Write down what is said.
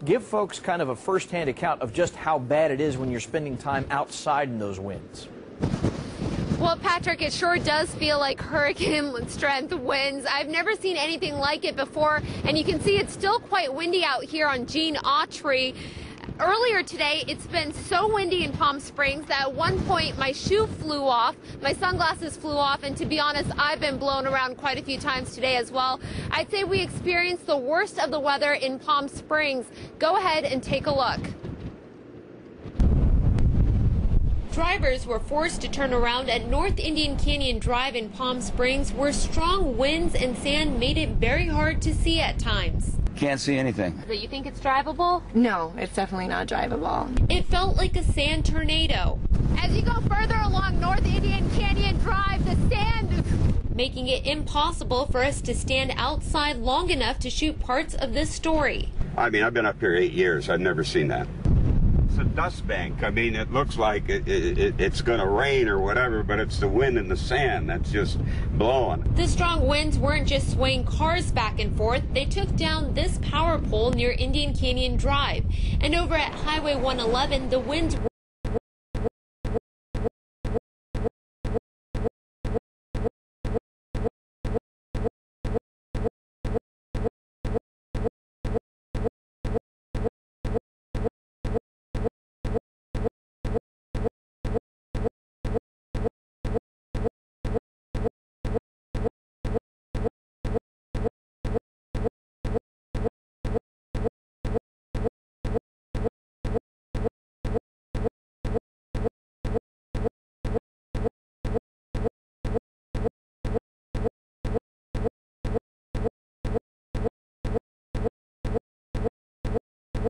Give folks kind of a first-hand account of just how bad it is when you're spending time outside in those winds. Well, Patrick, it sure does feel like hurricane strength winds. I've never seen anything like it before, and you can see it's still quite windy out here on Gene Autry. Earlier today, it's been so windy in Palm Springs that at one point my shoe flew off, my sunglasses flew off, and to be honest, I've been blown around quite a few times today as well. I'd say we experienced the worst of the weather in Palm Springs. Go ahead and take a look. Drivers were forced to turn around at North Indian Canyon Drive in Palm Springs, where strong winds and sand made it very hard to see at times. Can't see anything. So you think it's drivable? No, it's definitely not drivable. It felt like a sand tornado. As you go further along North Indian Canyon Drive, the sand is making it impossible for us to stand outside long enough to shoot parts of this story. I mean, I've been up here 8 years. I've never seen that. It's a dust bank. I mean, it looks like it's going to rain or whatever, but it's the wind and the sand that's just blowing. The strong winds weren't just swaying cars back and forth. They took down this power pole near Indian Canyon Drive. And over at Highway 111, the winds